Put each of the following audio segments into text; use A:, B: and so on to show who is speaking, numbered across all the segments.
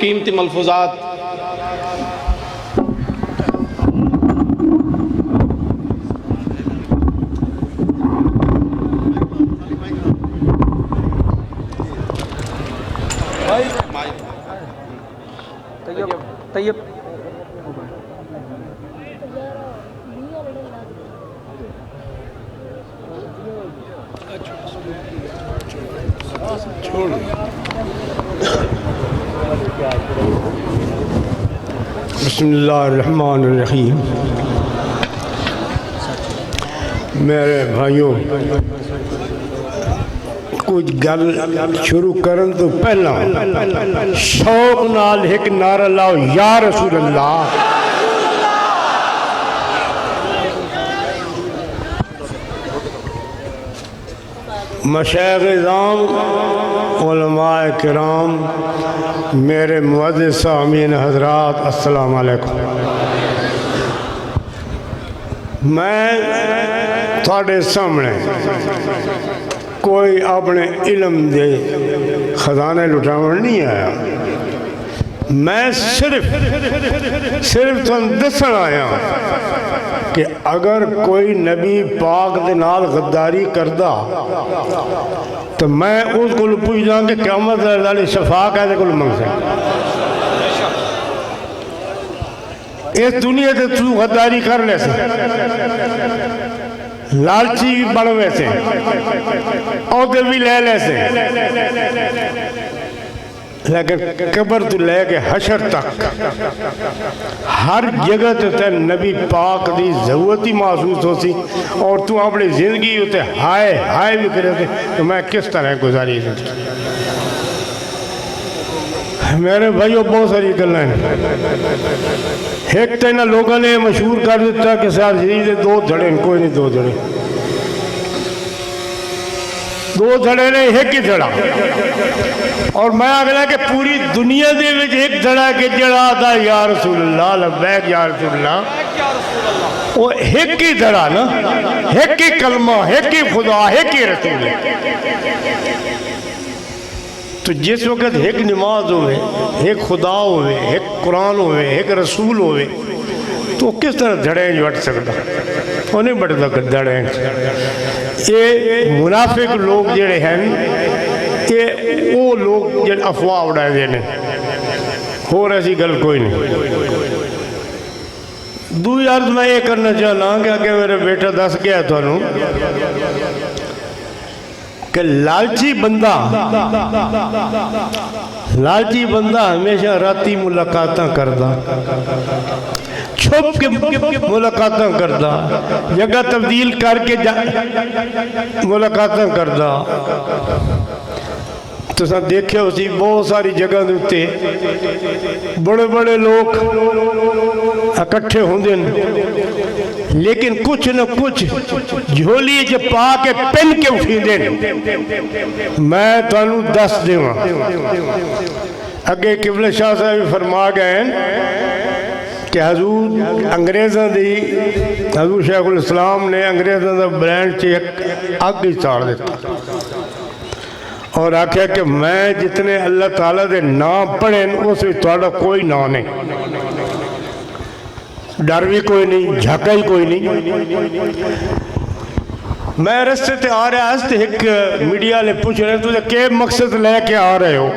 A: कीमती मलफूजात
B: तैयब
C: बिस्मिल्लाहिर्रहमानिर्रहीम। मेरे भाइयों, कुछ गल शुरू करन तो पहला शौक नाल एक नारा लाओ, या रसूल अल्लाह। मशाइख़-ए-इज़ाम, उलमाए किराम, मेरे मुअज़्ज़िज़ सामीन हज़रात, अस्सलामु अलैकुम। मैं थोड़े सामने कोई अपने इल्म दे खजाने लुटावन नहीं आया। मैं सिर्फ तुम दसन आया कि अगर कोई नबी पाक दे नाल गद्दारी करदा तो मैं उसको पूछदा कि क़यामत वाली शफा कहदे कोल मंग सकदा। इस दुनिया से तू गद्दारी कर ले से, लालची भी बन वैसे, औहदे भी ले ले से, लेकिन कब्र तो लेके हशर तक हर जगह ते नबी पाक की जरूरत ही महसूस हो सी। और तू अपनी जिंदगी उत्ते हाय हाय भी करे तो मैं किस तरह गुजारी जिंदगी। मेरे भाइयों, बहुत सारी गल्लां हैं। एक तो इन्होंने लोगों ने मशहूर कर दिता कि साहब शरीफ के दो धड़े, कोई नहीं दो धड़े, दो धड़े ने एक ही धड़ा। और मैं आखना कि पूरी दुनिया दे विच एक धड़ा कि जड़ा आदा या रसूल अल्लाह, लब्बैक या रसूल अल्लाह, वो एक ही धड़ा ना, एक ही कलमा, एक ही खुदा, एक ही रसूल। तो जिस वक्त एक नमाज होवे, एक खुदा होवे, एक कुरान होवे, एक रसूल होवे, तो किस तरह धड़े वट सकता? वो नहीं बढ़ता धड़े। ये मुनाफिक लोग जेड़े हैं, ये वो लोग जो अफवाह उड़ाते हैं, होर ऐसी गल कोई नहीं। दूसरी अर्ज मैं ये करना चाहना कि अगे मेरा बेटा दस गया थानू कि लालची बंदा हमेशा राती मुलाकात करदा, छुप के मुलाकात करदा, जगह तब्दील करके मुलाकात करदा। तुसा देखे उसी बहुत सारी जगह उत्ते बड़े बड़े लोग इकट्ठे होंगे, लेकिन कुछ न कुछ झोली च पा के पिन के उठींदे। मैं तुहानू दस देवां, अगे किबले शाह साहब फरमा गए कि हजूर अंग्रेज़ों दी, हजूर शेखुल इस्लाम ने अंग्रेज़ों का ब्रांड च अग ही चाड़ दिता और आख्या कि मैं जितने अल्लाह ताला दे नाम पढ़े उस थोड़ा कोई नाम नहीं, डर भी कोई नहीं, झाका ही कोई नहीं। मैं रस्ते ते आ रहा तो एक मीडिया वाले पूछ रहे तुझे के मकसद लेके आ रहे हो,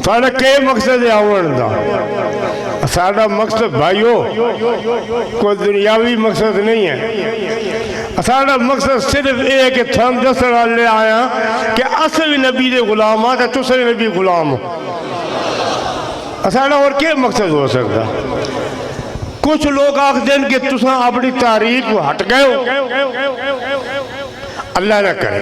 C: थोड़ा के मकसद है आवन का? साडा मकसद भाइयों कोई दुनियावी मकसद नहीं है। साडा मकसद सिर्फ ये कि थम दसना ले आया कि अस भी नबी दे गुलाम हाँ तो तुस भी नबी गुलाम हो। साडा और क्या मकसद हो सकता? कुछ लोग आखते हैं कि तुसा अपनी तारीफ को हट गए हो, अल्लाह ना करे,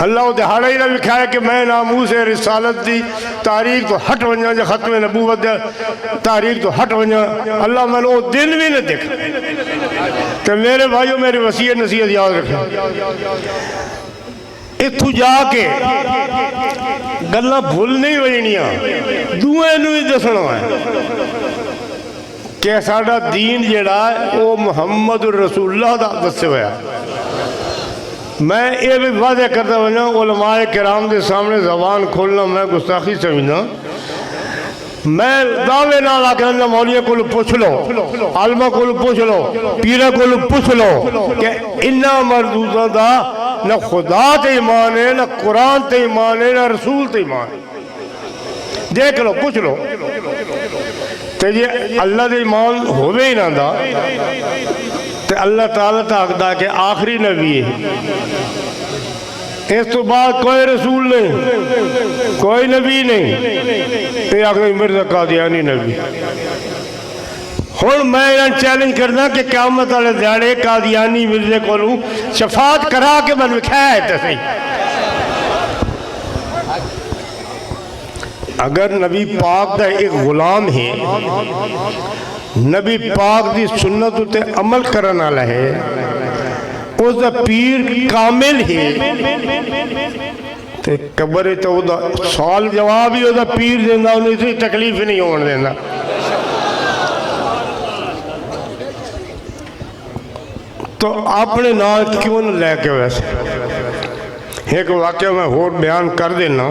C: अल्लाह दिहाड़ा ही ना विखाए कि मैं नामूस रिसालत की तारीख तो हट वजा या खत्म नबूवत तारीख तो हट वजा, अल्लाह मैंने वो दिन भी नहीं देखा। तो मेरे भाइयों, मेरी वसीयत नसीहत याद रखें, इतू जाके गल्ला भूल नहीं वजनिया, दूए नूं ही दसना है कि साडा दीन जिहड़ा वो मुहम्मद रसूलुल्लाह दा दस्सिया होया। मैं ये भी वादे करता वना उलमाए किराम के सामने जबान खोलना मैं गुस्ताखी समझना। मैं दावे नाल आखना मौलिया को पूछ लो, आलमा को पूछ लो, पीरा को पूछ लो कि इन्ना मरदूदा दा न खुदा ते ईमान है, न कुरान ते ईमान है, न रसूल ते ईमान है। देख लो, पूछ लो। ते जे अल्लाह दे ईमान होवे ही ना दा ते अल्लाह ताला ताकदा के आखिरी नबी है, इस तो बाद कोई रसूल नहीं, कोई नबी नहीं। ये आखिर मिर्जा कादियानी नबी। हुण मैं चैलेंज करना कि क़यामत वाले ध्याड़े कादियानी मिर्जे को शफात करा के मैं विखाया है तो सही। अगर नबी पाक का एक गुलाम है, नबी पाक की सुन्नत उत्ते अमल करने वाला है, उसका पीर कामिल है, तो कबर तो सवाल जवाब ही उसका पीर देना, उन्हें इतनी तकलीफ नहीं होने देना। तो अपने नाल क्यों न लैके वैसे एक वाक्य मैं होर बयान कर देना।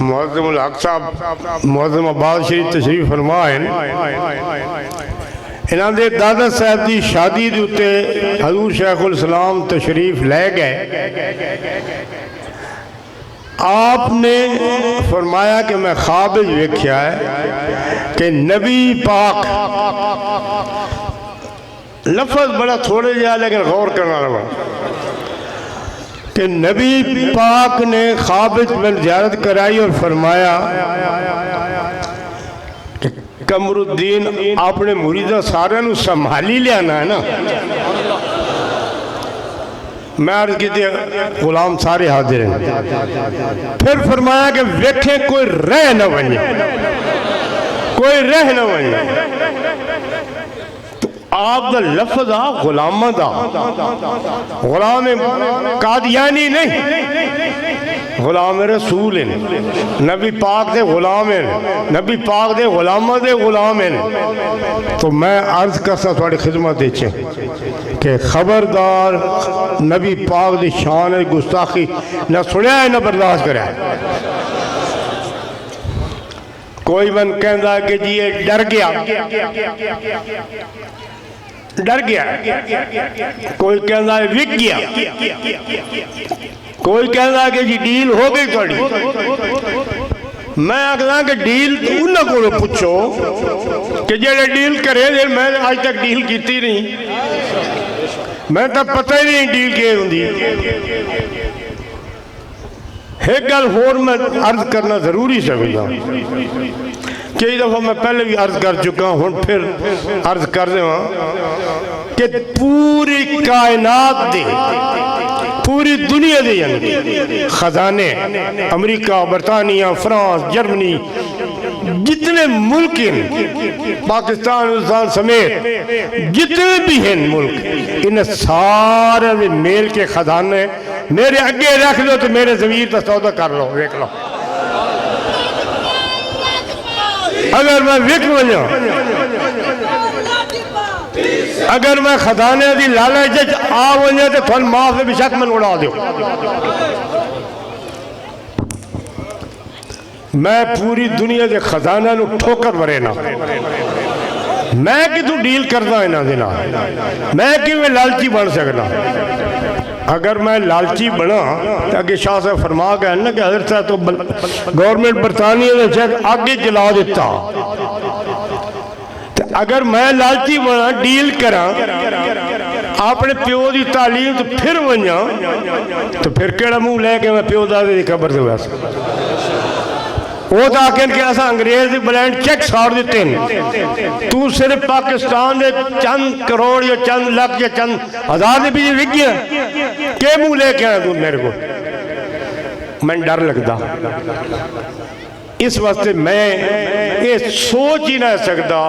C: मुअज़्ज़िमुल हक़ साहब मुअज़्ज़िमाबाद शरीफ तशरीफ फरमा है। इन्हों के दादा साहब की शादी के उत्ते हज़ूर शेखुल इस्लाम तशरीफ लै गए। आपने फरमाया कि मैं ख्वाब वेख्या है कि नबी पाक, लफ्ज़ बड़ा थोड़े जहा लेकिन गौर करना लगा कि नबी पाक ने ख्वाब में ज़ियारत कराई और फरमाया कि कमरुद्दीन अपने मुरीदा सारे नू संभाली लिया ना है ना। मैं अर्ज की गुलाम सारे हाजिर हैं। फिर फरमाया कि वेखे कोई रह न बने, कोई रह न बने। आप दा लफ्ज़ आ गुलामा दा, गुलाम कादियानी नहीं, गुलाम रसूल है। नबी पाक दे गुलाम है, नबी पाक दे गुलामा दे गुलाम है। तो मैं अर्ज करता थोड़ी खिदमत कि खबरदार नबी पाक दी शान गुस्ताखी न सुनिया है न बर्दाश्त करा। कोई मन कहता है कि जी ये डर गया, डर गया। कोई कहता है विक गया, कोई कहता है कि जी डील हो गई थोड़ी। मैं आखदा कि डील उन्होंने को पूछो कि जेड़े डील करे, मैं आज तक डील की नहीं, मैं तो पता ही नहीं डील के होंगी। एक गल होर मैं अर्ज करना जरूरी समझदा, कई दफा मैं पहले भी अर्ज कर चुका हूँ, फिर अर्ज कर देवा कि पूरी कायनात दे, पूरी दुनिया दे खजाने अमेरिका, बरतानिया, फ्रांस, जर्मनी, जितने मुल्क हैं, पाकिस्तान समेत जितने भी हैं मुल्क, इन सारे मेल के खजाने मेरे अगे रख लो तो मेरे ज़मीर का सौदा कर लो, देख लो। अगर मैं विक वजा, अगर मैं खजाने की लालच आ वजा तो थोड़ा माफ बेशक मैं उड़ा दो। मैं पूरी दुनिया के खजाना नू ठोकर वरे ना, मैं कितों डील करदा इन्हां दे नाल, मैं किवें लालची बन सकना। अगर मैं लालची बना तो अगे शाह साहब फरमा गए ना कि हज़रत साहब तो गवर्नमेंट बरतानिया ने चेक आगे जला दिता। तो अगर मैं लालची बना, डील करा अपने प्यो की तालीम तो फिर वजा, तो फिर केड़ा मुँह लैके मैं प्यो दादे की खबर से वैसे वो तो आखिर कि अस अंग्रेज ब्लैंड चेक साड़ दिते हैं। तू सिर्फ पाकिस्तान के चंद करोड़ या चंद लाख या चंद हजार के पीछे विक गया, के मुँह लेके आया तू मेरे को? मैं डर लगता इस वास्ते मैं ये सोच ही ना सकता।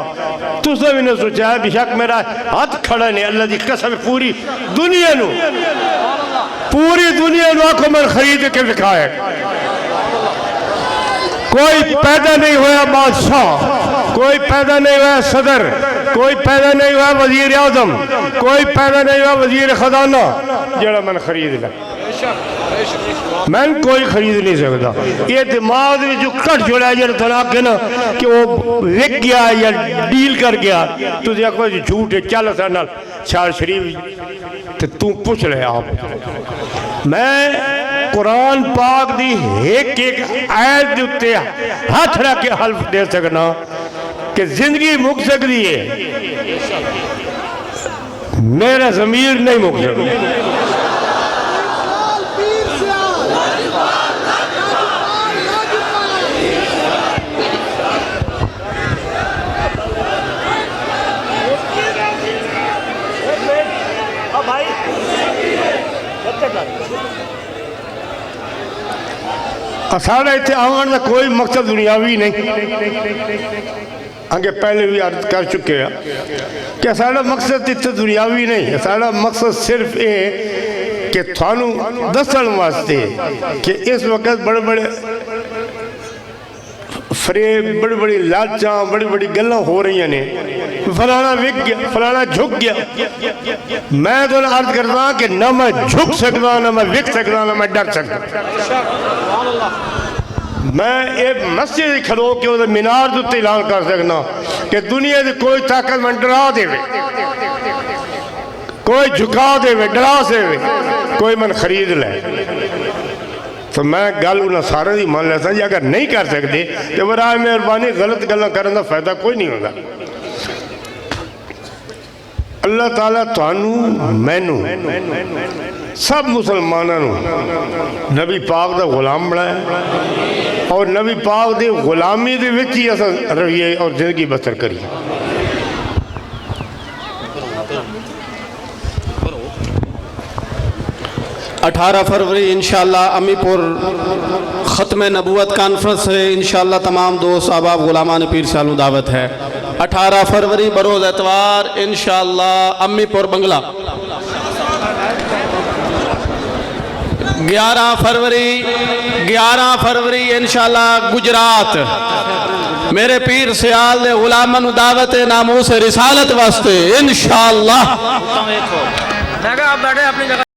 C: तुसा भी नहीं सोचा है, बेशक मेरा हाथ खड़ा नहीं, अल्लाह की कसम पूरी दुनिया नू, पूरी दुनिया नू आंखों में खरीद के दिखाए। कोई पैदा नहीं होया बादशाह, कोई पैदा नहीं हुआ सदर, कोई पैदा नहीं हुआ वजीर आजम, कोई पैदा नहीं हुआ वजीर खजाना जरा मैं खरीद ला। मैं कोई खरीद नहीं सकता। ये दिमाग में जो कट जोड़ा जरा तला के ना कि वो विक गया या डील कर गया, तुझे आखो झूठ है, चल सारे नाल शाल शरीफ ते तू पूछ ले आप। मैं कुरान पाक दी एक एक आयत दे उत्ते हाथ रख के हल्फ दे सकना कि जिंदगी मुक सकती है, मेरा ज़मीर नहीं मुक सकता। साढ़े इतने आने का कोई मकसद दुनियावी नहीं, आगे पहले भी अर्ज कर चुके हैं कि साड़ा मकसद इतने दुनियावी नहीं, साड़ा मकसद सिर्फ ये कि थानू दसन वास्ते कि इस वक्त बड़े बड़े फरेब, बड़ी बड़ी लालचा, बड़ी बड़ी गल्लां हो रही ने, फलाना विक गया, फलाना झुक गया। मैं तो अर्ज करता कि ना मैं झुक सकता, ना मैं विक सकता, ना मैं डर सकता। मैं एक मस्जिद खलो के उस मीनार उत्ते ऐलान कर सकना कि दुनिया की कोई ताकत मैं डरा दे, कोई झुका दे, डरा से कोई मन खरीद ले, तो मैं गल उन्हें सारे की मान लेता जी। अगर नहीं कर सकते तो बराए मेहरबानी गलत गल्लां करने का फायदा कोई नहीं होगा। अल्लाह ताला थानू मैनू सब मुसलमानों नबी पाक का गुलाम बनाया और नबी पाक की गुलामी के विच ही अस रहिए और जिंदगी बसर करिए।
A: 18 फरवरी इंशाअल्लाह अमीपुर ख़त्म नबूवत कॉन्फ्रेंस है। इंशाअल्लाह तमाम दोस्त अहबाब गुलामान पीर सालू दावत है। 18 फरवरी बरोज़ एतवार इंशाअल्लाह अमीपुर बंगला। 11 फरवरी इंशाअल्लाह गुजरात मेरे पीर सियाल दे गुलामन दावत नामूस रिसालत वास्ते इंशाअल्लाह।